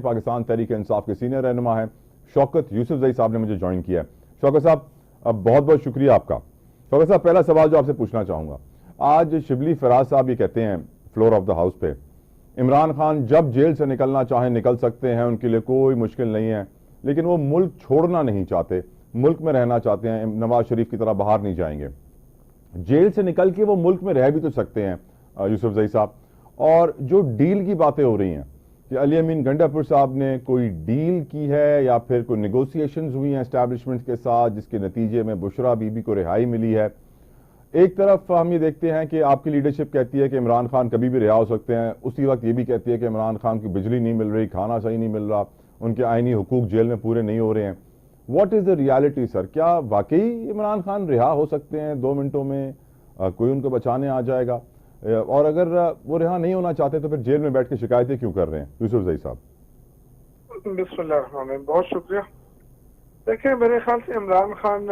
पाकिस्तान तहरीक इंसाफ के सीनियर रहनुमा हैं शौकत यूसुफजई साहब ने मुझे ज्वाइन किया है। शौकत साहब, बहुत बहुत शुक्रिया आपका। शौकत साहब, पहला सवाल जो आपसे पूछना चाहूंगा, आज शिबली फराज साहब ये कहते हैं फ्लोर ऑफ द हाउस पे, इमरान खान जब जेल से निकलना चाहें निकल सकते हैं, उनके लिए कोई मुश्किल नहीं है, लेकिन वो मुल्क छोड़ना नहीं चाहते, मुल्क में रहना चाहते हैं, नवाज शरीफ की तरह बाहर नहीं जाएंगे। जेल से निकल के वो मुल्क में रह भी तो सकते हैं यूसुफजई साहब। और जो डील की बातें हो रही हैं कि अली अमीन गंडापुर साहब ने कोई डील की है या फिर कोई नेगोशिएशंस हुई हैं एस्टैब्लिशमेंट के साथ, जिसके नतीजे में बुशरा बीबी को रिहाई मिली है। एक तरफ हम ये देखते हैं कि आपकी लीडरशिप कहती है कि इमरान खान कभी भी रिहा हो सकते हैं, उसी वक्त ये भी कहती है कि इमरान खान की बिजली नहीं मिल रही, खाना सही नहीं मिल रहा, उनके आईनी हुकूक जेल में पूरे नहीं हो रहे हैं। What is the reality sir? क्या वाकई इमरान खान रिहा हो सकते हैं 2 मिनटों में? कोई उनको बचाने आ जाएगा? और अगर वो रिहा नहीं होना चाहते तो फिर जेल में बैठ के शिकायतें क्यों कर रहे हैं? यूसुफजई साहब। बिस्मिल्लाह, बहुत शुक्रिया। देखिए, मेरे ख्याल से इमरान खान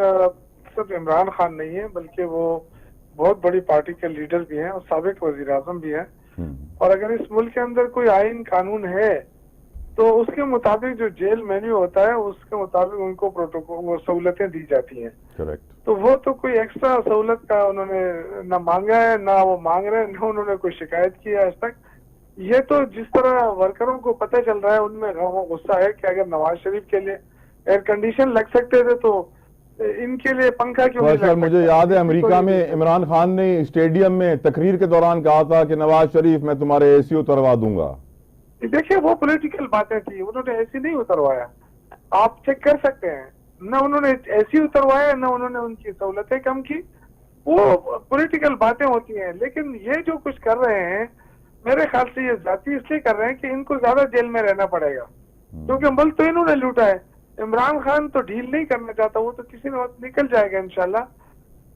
सिर्फ इमरान खान नहीं है, बल्कि वो बहुत बड़ी पार्टी के लीडर भी हैं और साबिक वजीर आजम भी हैं। और अगर इस मुल्क के अंदर कोई आइन कानून है तो उसके मुताबिक जो जेल मेन्यू होता है उसके मुताबिक उनको प्रोटोकॉल वो सहूलतें दी जाती हैं। करेक्ट। तो वो तो कोई एक्स्ट्रा सहूलत का उन्होंने ना मांगा है, ना वो मांग रहे हैं, ना उन्होंने कोई शिकायत की है आज तक। ये तो जिस तरह वर्करों को पता चल रहा है उनमें गुस्सा है कि अगर नवाज शरीफ के लिए एयर कंडीशन लग सकते थे तो इनके लिए पंखा क्यों नहीं लग सकता? मुझे याद है अमेरिका में इमरान खान ने स्टेडियम में तकरीर के दौरान कहा था कि नवाज शरीफ मैं तुम्हारे एसी उतरवा दूंगा। देखिए, वो पॉलिटिकल बातें थी, उन्होंने एसी नहीं उतरवाया, आप चेक कर सकते हैं। न उन्होंने एसी उतरवाया, न उन्होंने उनकी सहूलतें कम की। वो पॉलिटिकल बातें होती हैं। लेकिन ये जो कुछ कर रहे हैं, मेरे ख्याल से ये जाती इसलिए कर रहे हैं कि इनको ज्यादा जेल में रहना पड़ेगा, क्योंकि मुल्क तो इन्होंने लूटा है। इमरान खान तो डील नहीं करना चाहता, वो तो किसी न वक्त निकल जाएगा इंशाल्लाह।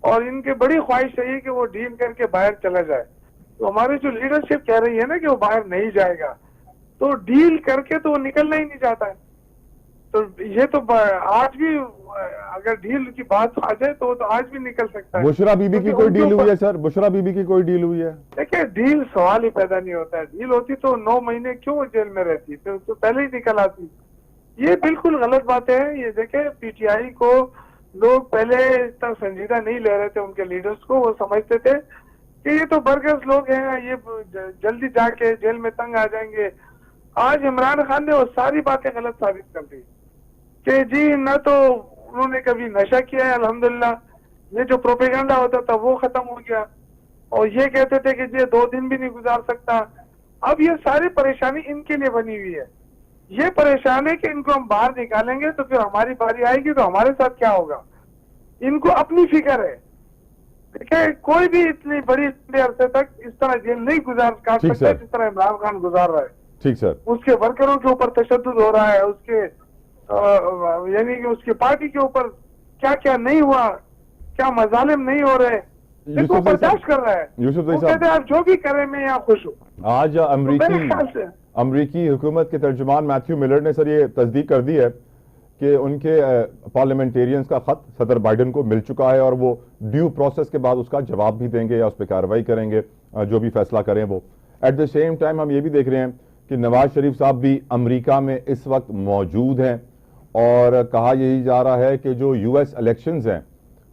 और इनकी बड़ी ख्वाहिश है कि वो डील करके बाहर चला जाए। तो हमारी जो लीडरशिप कह रही है ना कि वो बाहर नहीं जाएगा, तो डील करके तो वो निकलना ही नहीं चाहता है। तो ये तो आज भी अगर डील की बात आ जाए तो वो तो आज भी निकल सकता है। बुशरा बीबी की कोई डील हुई है सर? बुशरा बीबी की कोई डील हुई है? देखिए, डील सवाल ही पैदा नहीं होता है। डील होती तो 9 महीने क्यों जेल में रहती, तो पहले ही निकल आती। ये बिल्कुल गलत बातें हैं। ये देखे, पीटीआई को लोग पहले इतना संजीदा नहीं ले रहे थे, उनके लीडर्स को। वो समझते थे कि ये तो बरगस लोग हैं, ये जल्दी जाके जेल में तंग आ जाएंगे। आज इमरान खान ने वो सारी बातें गलत साबित कर दी कि जी न तो उन्होंने कभी नशा किया है, अल्हम्दुलिल्लाह, ये जो प्रोपेगेंडा होता था वो खत्म हो गया। और ये कहते थे कि जी 2 दिन भी नहीं गुजार सकता। अब ये सारी परेशानी इनके लिए बनी हुई है। ये परेशान है कि इनको हम बाहर निकालेंगे तो फिर हमारी बारी आएगी तो हमारे साथ क्या होगा। इनको अपनी फिक्र है। देखिए, कोई भी इतनी बड़ी अरसे तक इस तरह जेल नहीं काट सकता जिस तरह इमरान खान गुजार रहा है। ठीक सर। उसके वर्करों के ऊपर तशद्दुद हो रहा है, उसके यानी कि उसकी पार्टी के ऊपर क्या क्या नहीं हुआ, क्या मजालिम नहीं हो रहे, इसको बर्दाश्त कर रहा है। यूसुफजई साहब कहते हैं आप जो भी करें मैं यहाँ खुश हूँ। आज अमरीकी हुकूमत के तर्जुमान मैथ्यू मिलर ने सर ये तस्दीक कर दी है कि उनके पार्लियामेंटेरियंस का खत सदर बाइडन को मिल चुका है और वो ड्यू प्रोसेस के बाद उसका जवाब भी देंगे या उस पर कार्रवाई करेंगे, जो भी फैसला करें वो। एट द सेम टाइम हम ये भी देख रहे हैं कि नवाज शरीफ साहब भी अमेरिका में इस वक्त मौजूद हैं और कहा यही जा रहा है कि जो यूएस इलेक्शंस हैं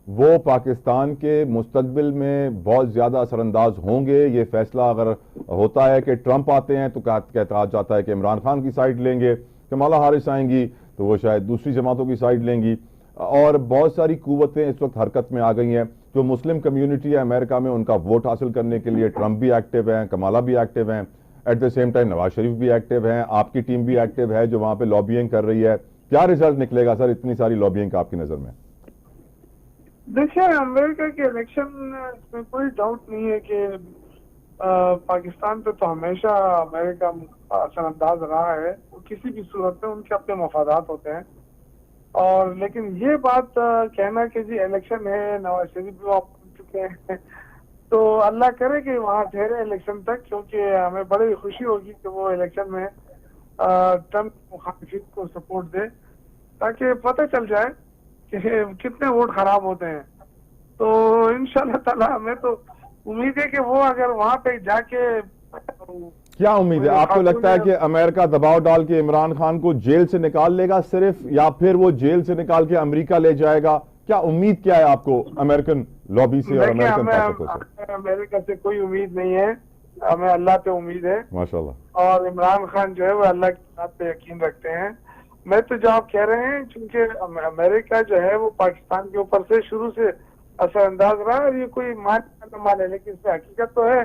वो पाकिस्तान के मुस्तकबिल में बहुत ज़्यादा असरअंदाज होंगे। ये फैसला अगर होता है कि ट्रंप आते हैं तो कहता जाता है कि इमरान खान की साइड लेंगे, कमला हारिस आएंगी तो वो शायद दूसरी जमातों की साइड लेंगी। और बहुत सारी कुव्वतें इस वक्त हरकत में आ गई हैं। जो मुस्लिम कम्युनिटी है अमेरिका में, उनका वोट हासिल करने के लिए ट्रंप भी एक्टिव हैं, कमला भी एक्टिव हैं, at the same time Nawaz Sharif भी एक्टिव हैं, आपकी टीम भी एक्टिव है जो वहां पे लॉबिंग कर रही है। क्या रिजल्ट निकलेगा सर इतनी सारी लॉबिंग का आपकी नजर में? देखिए, अमेरिका के इलेक्शन में कोई डाउट नहीं है कि पाकिस्तान पे तो हमेशा अमेरिका असरअंदाज रहा है। किसी भी सूरत में उनके अपने मफादात होते हैं। और लेकिन ये बात कहना कि जी इलेक्शन है, नवाज शरीफ भी वहाँ पहुंच चुके हैं, तो अल्लाह करे कि वहाँ ठहरे इलेक्शन तक, क्योंकि हमें बड़ी खुशी होगी कि वो इलेक्शन में ट्रंप मुखालिफिन को सपोर्ट दे, ताकि पता चल जाए कि कितने वोट खराब होते हैं। तो इंशाल्लाह ताला हमें तो उम्मीद है कि वो अगर वहां पे जाके क्या उम्मीद है? आपको लगता है कि अमेरिका दबाव डाल के इमरान खान को जेल से निकाल लेगा सिर्फ, या फिर वो जेल से निकाल के अमेरिका ले जाएगा? क्या उम्मीद क्या है आपको अमेरिकन लॉबी से और अमेरिकन ताकतों से? अमेरिका से कोई उम्मीद नहीं है, हमें अल्लाह पे उम्मीद है माशाल्लाह। और इमरान खान जो है वो अल्लाह की बात पे यकीन रखते हैं। मैं तो जो आप कह रहे हैं, चूंकि अमेरिका जो है वो पाकिस्तान के ऊपर से शुरू से असरअंदाज रहा है, ये कोई माने न माने लेकिन इसमें हकीकत तो है।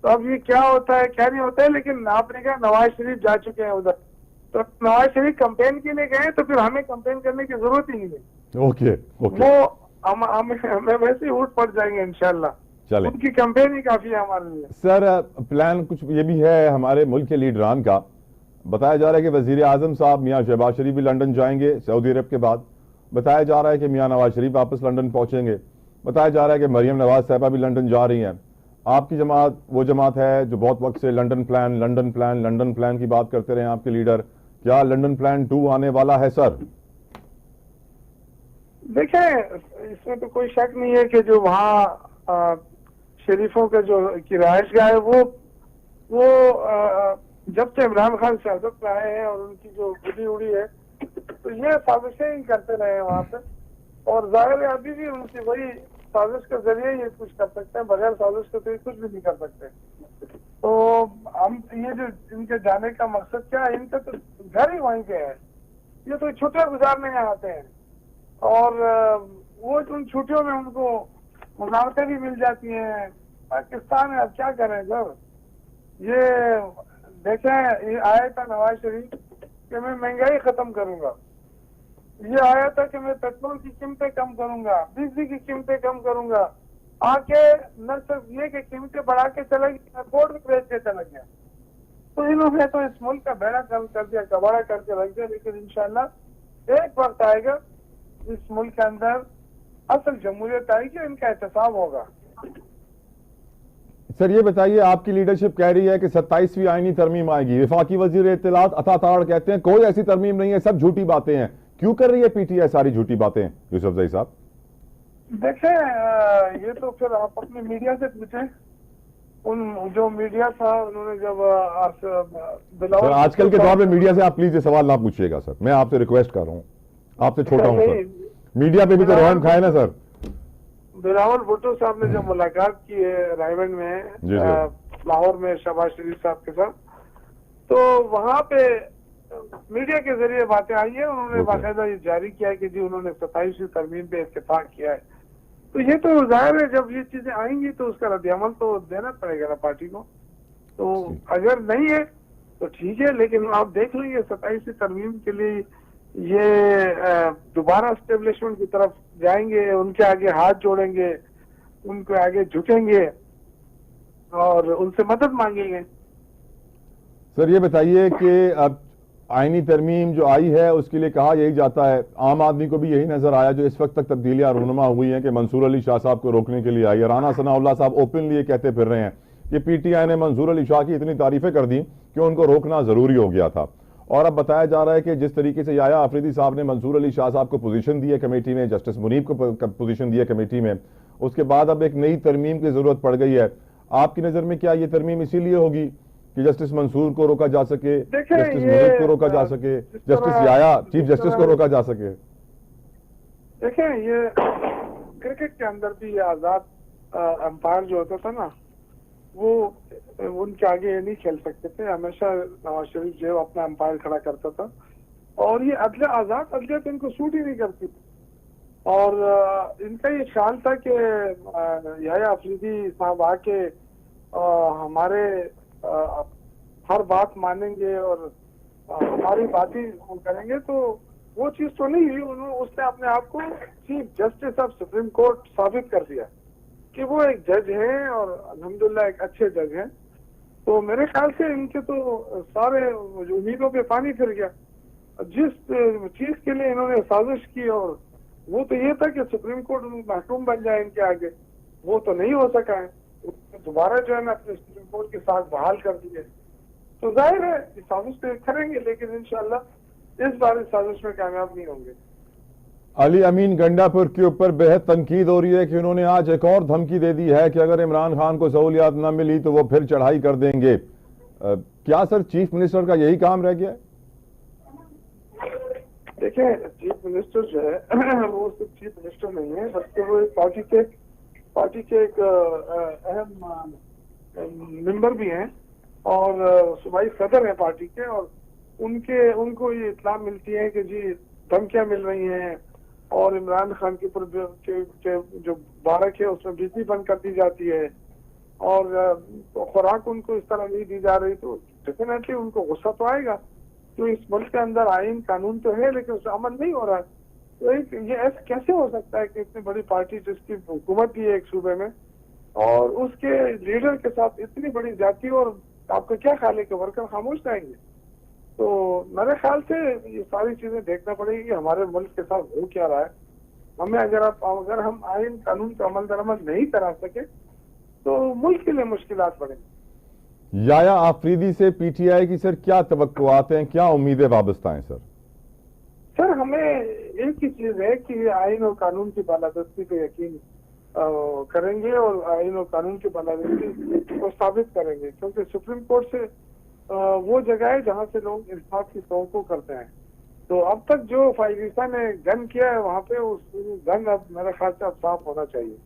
तो अब ये क्या होता है क्या नहीं होता है, लेकिन आपने कहा नवाज शरीफ जा चुके हैं उधर, तो नवाज शरीफ कंपेन के लिए गए तो फिर हमें कंपेन करने की जरूरत ही नहीं है। ओके वो हमें वैसे ही उठ पड़ जाएंगे इंशाल्लाह। चले, उनकी कंपेन ही काफी है हमारे लिए। सर प्लान कुछ ये भी है हमारे मुल्क के लीडरान का, बताया जा रहा है कि वजीर आजम साहब मियाँ शहबाज शरीफ भी लंदन जाएंगे सऊदी अरब के बाद। बताया जा रहा है कि मियाँ नवाज शरीफ वापस लंदन पहुंचेंगे। बताया जा रहा है कि मरियम नवाज साहबा भी लंदन जा रही हैं। आपकी जमात वो जमात है जो बहुत वक्त से लंदन प्लान की बात करते रहे आपके लीडर। क्या लंदन प्लान 2 आने वाला है सर? देखें, इसमें तो कोई शक नहीं है कि जो वहाँ शरीफों का जो की रहायशगाह है वो जब से इमरान खान सियासत में आए हैं और उनकी जो बुद्धि उड़ी है, तो ये साजिशें ही करते रहे हैं वहाँ पे। और जाहिर है अभी भी उनकी वही साजिश के जरिए ये कुछ कर सकते हैं, बगैर साजिश के तो ये कुछ भी नहीं कर सकते। तो हम ये जो इनके जाने का मकसद क्या है, इनका तो घर ही वहीं पे है, ये तो छुट्टियां गुजारने यहाँ आते हैं और वो उन छुट्टियों में उनको मुनाफे भी मिल जाती हैं। पाकिस्तान है, अब क्या करें सर? ये देखें, ये आया था नवाज शरीफ कि मैं महंगाई खत्म करूंगा, ये आया था कि मैं पेट्रोल की कीमतें कम करूंगा, बिजली की कीमतें कम करूंगा, आके न सिर्फ ये कि कीमतें बढ़ा के चला गया, कोर्ट में बेच के चला गया। तो इन्होंने तो इस मुल्क का बेड़ा कर दिया, कबाड़ा करके रख दिया। लेकिन इंशाल्लाह एक वक्त आएगा इस मुल्क के अंदर असल जमहूरियत आएगी, इनका एहतसाब होगा। सर ये बताइए, आपकी लीडरशिप कह रही है कि 27वीं आईनी तरमीम आएगी। विफाकी वजीर इत्तलात अता ताड़ कहते हैं कोई ऐसी तरमीम नहीं है, सब झूठी बातें हैं। क्यों कर रही है पीटीआई सारी झूठी बातें यूसुफजई साहब? देखें, ये तो फिर आप अपने मीडिया से पूछें। उन जो मीडिया था उन्होंने जब सर आजकल के दौर में मीडिया से आप प्लीज ये सवाल ना पूछिएगा सर, मैं आपसे रिक्वेस्ट कर रहा हूँ, आपसे छोटा हूँ सर। मीडिया पे भी तो रोहन खाए ना सर। बिलावल भुट्टो साहब ने जब मुलाकात की है रायवन में, लाहौर में शहबाज शरीफ साहब के साथ, तो वहाँ पे मीडिया के जरिए बातें आई है। उन्होंने बाकायदा ये जारी किया है कि जी उन्होंने 27वीं तरमीम पे इत्तेफाक किया है। तो ये तो जाहिर है जब ये चीजें आएंगी तो उसका रद्द-ए-अमल तो देना पड़ेगा ना पार्टी को। तो अगर नहीं है तो ठीक है, लेकिन आप देख लेंगे 27वीं तरमीम के लिए ये दोबारा एस्टेब्लिशमेंट की तरफ जाएंगे, उनके आगे हाथ जोड़ेंगे, उनके आगे झुकेंगे और उनसे मदद मांगेंगे। सर ये बताइए कि अब आईनी तरमीम जो आई है उसके लिए कहा यही जाता है, आम आदमी को भी यही नजर आया जो इस वक्त तक तब्दीलियां रूनुमा हुई हैं कि मंसूर अली शाह साहब को रोकने के लिए आई है। राना सनाउल्लाह साहब ओपनली ये कहते फिर रहे हैं कि पीटीआई ने मंसूर अली शाह की इतनी तारीफें कर दी कि उनको रोकना जरूरी हो गया था। और अब बताया जा रहा है कि जिस तरीके से याया आफरीदी साहब ने मंसूर अली शाह साहब को पोजीशन दी है कमेटी में, जस्टिस मुनीब को पोजीशन दी है कमेटी में, उसके बाद अब एक नई तरमीम की जरूरत पड़ गई है। आपकी नजर में क्या ये तरमीम इसीलिए होगी कि जस्टिस मंसूर को रोका जा सके, जस्टिस मुनीब को रोका जा सके, जस्टिस याया चीफ जस्टिस को रोका जा सके? देखें, ये क्रिकेट के अंदर भी ये आजाद अंपायर जो होता था ना, वो उनके आगे नहीं खेल सकते थे। हमेशा नवाज शरीफ जो अपना अंपायर खड़ा करता था और ये आजाद अदलियत इनको सूट ही नहीं करती। और इनका ये ख्याल था कि याया अफरीदी साहब आके हमारे हर बात मानेंगे और हमारी बात ही करेंगे, तो वो चीज तो नहीं हुई। उसने अपने आप को chief justice of supreme court साबित कर दिया कि वो एक जज हैं और अल्हम्दुलिल्लाह एक अच्छे जज हैं। तो मेरे ख्याल से इनके तो सारे उम्मीदों पे पानी फिर गया। जिस चीज के लिए इन्होंने साजिश की और वो तो ये था कि सुप्रीम कोर्ट महकूम बन जाए इनके आगे, वो तो नहीं हो सका है। दोबारा जो है ना अपने सुप्रीम कोर्ट के साथ बहाल कर दिए। तो जाहिर है इस साजिश पे करेंगे, लेकिन इंशाल्लाह इस बार इस साजिश में कामयाब नहीं होंगे। अली अमीन गंडापुर के ऊपर बेहद तनकीद हो रही है कि उन्होंने आज एक और धमकी दे दी है कि अगर इमरान खान को सहूलियात न मिली तो वो फिर चढ़ाई कर देंगे। क्या सर चीफ मिनिस्टर का यही काम रह गया है? देखिए, चीफ मिनिस्टर जो है वो सिर्फ चीफ मिनिस्टर नहीं है, बल्कि वो एक पार्टी के एक अहम मेंबर भी हैं और सूबाई सदर हैं पार्टी के। और उनको ये इत्तला मिलती है कि जी धमकियां मिल रही हैं और इमरान खान के ऊपर जो बारक है उसमें बिजली बंद कर दी जाती है और खुराक उनको इस तरह नहीं दी जा रही, तो डेफिनेटली उनको गुस्सा तो आएगा। तो इस मुल्क के अंदर आइन कानून तो है लेकिन उसका अमल नहीं हो रहा है। तो ये ऐसा कैसे हो सकता है कि इतनी बड़ी पार्टी जिसकी हुकूमत भी है एक सूबे में और उसके लीडर के साथ इतनी बड़ी जाति, और आपका क्या ख्याल है कि वर्कर खामोश रहेंगे? तो मेरे ख्याल से ये सारी चीजें देखना पड़ेगी कि हमारे मुल्क के साथ हो क्या रहा है। हमें अगर हम आइन कानून का अमल दरामद नहीं करा सके तो मुल्क के लिए मुश्किलात बढ़ेंगी। याया आफरीदी से पीटीआई की सर क्या तवक्कुआत हैं, क्या उम्मीदें वाबस्ता हैं? सर हमें एक ही चीज है कि आइन और कानून की बालादस्ती पे यकीन करेंगे और आइन और कानून की बालादस्ती को साबित करेंगे, क्योंकि सुप्रीम कोर्ट से वो जगह है जहाँ से लोग इंसाफ की तवक्को करते हैं। तो अब तक जो फाइलिसा ने गन किया है वहाँ पे उस गन अब मेरे ख्याल से अब साफ होना चाहिए।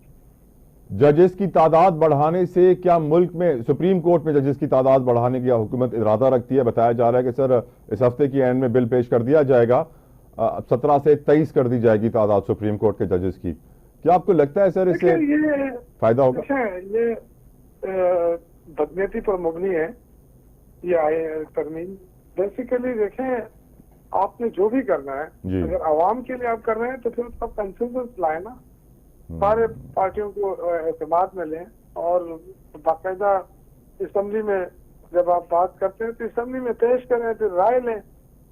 जजेस की तादाद बढ़ाने से क्या मुल्क में, सुप्रीम कोर्ट में जजेस की तादाद बढ़ाने की हुकूमत इरादा रखती है? बताया जा रहा है कि सर इस हफ्ते की एंड में बिल पेश कर दिया जाएगा, 17 से 23 कर दी जाएगी तादाद सुप्रीम कोर्ट के जजेस की। क्या आपको लगता है सर इससे फायदा होगा? ये बदनीयती पर मबनी है ये तरमीम। बेसिकली देखें, आपने जो भी करना है अगर आवाम के लिए आप कर रहे हैं तो फिर उसका कंसेंसस लाए ना, सारे पार्टियों को एतमाद में लें और बाकायदा असम्बली में जब आप बात करते हैं तो असम्बली में पेश करें, फिर राय लें।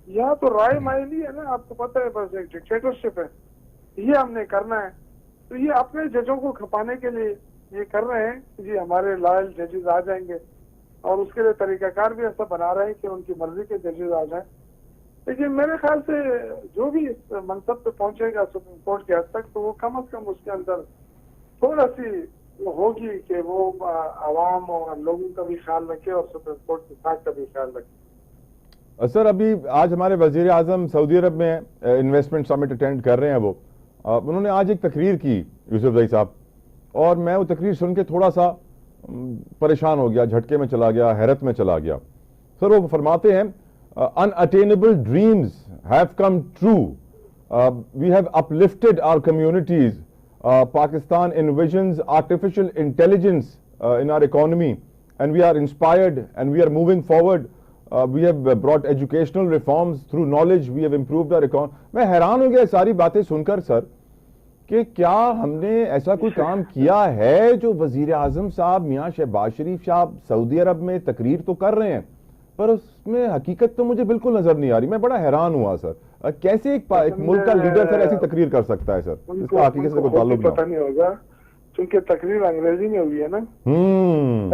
यहाँ तो राय मायली है ना, आपको पता है, बस एक डिक्टेटरशिप है। ये हमने करना है, तो ये अपने जजों को खपाने के लिए ये कर रहे हैं कि जी हमारे लॉयल जजेस आ जाएंगे और उसके लिए तरीकाकार भी ऐसा बना रहे हैं कि उनकी मर्जी के जजेस आ जाए। लेकिन मेरे ख्याल से जो भी इस मनसब पे पहुंचेगा सुप्रीम कोर्ट के हद तक, तो वो कम से कम उसके अंदर थोड़ा सी होगी कि वो आवाम और लोगों का भी ख्याल रखे और सुप्रीम कोर्ट के साथ का भी ख्याल रखे। सर अभी आज हमारे वजीर आजम सऊदी अरब में इन्वेस्टमेंट समिट अटेंड कर रहे हैं, वो उन्होंने आज एक तकरीर की यूसुफजई साहब, और मैं वो तकरीर सुन के थोड़ा सा परेशान हो गया, झटके में चला गया, हैरत में चला गया। सर वो फरमाते हैं unattainable dreams have come true. We have uplifted our communities. Pakistan envisions artificial intelligence in our economy, and we are inspired and we are moving forward. We have brought educational reforms through knowledge. We have improved our economy. मैं हैरान हो गया सारी बातें सुनकर sir कि क्या हमने ऐसा कोई काम किया है जो वजीर आजम साहब मियाँ शहबाज शरीफ साहब सऊदी अरब में तकरीर तो कर रहे हैं पर उसमें हकीकत तो मुझे बिल्कुल नजर नहीं आ रही। मैं बड़ा हैरान हुआ सर, कैसे एक मुल्क का लीडर सर ऐसी तकरीर कर सकता है? सर इसका हकीकत से कोई ताल्लुक पता नहीं होगा क्योंकि तकरीर अंग्रेजी में हुई है ना।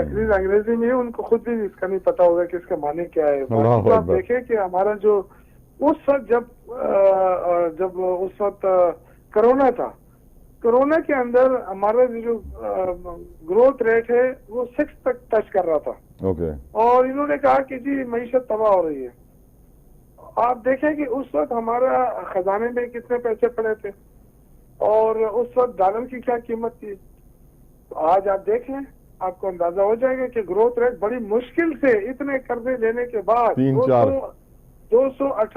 तकरीर अंग्रेजी में, उनको खुद भी इसका नहीं पता होगा कि इसका माने क्या है। तो आप देखें कि हमारा जो उस वक्त जब उस वक्त कोरोना था, कोरोना के अंदर हमारा जो ग्रोथ रेट है वो 6 तक टच कर रहा था। और इन्होंने कहा कि जी मईशत तबाह हो रही है। आप देखें कि उस वक्त हमारा खजाने में कितने पैसे पड़े थे और उस वक्त डॉलर की क्या कीमत थी। तो आज आप देख लें, आपको अंदाजा हो जाएगा कि ग्रोथ रेट बड़ी मुश्किल से इतने कर्जे लेने के बाद 268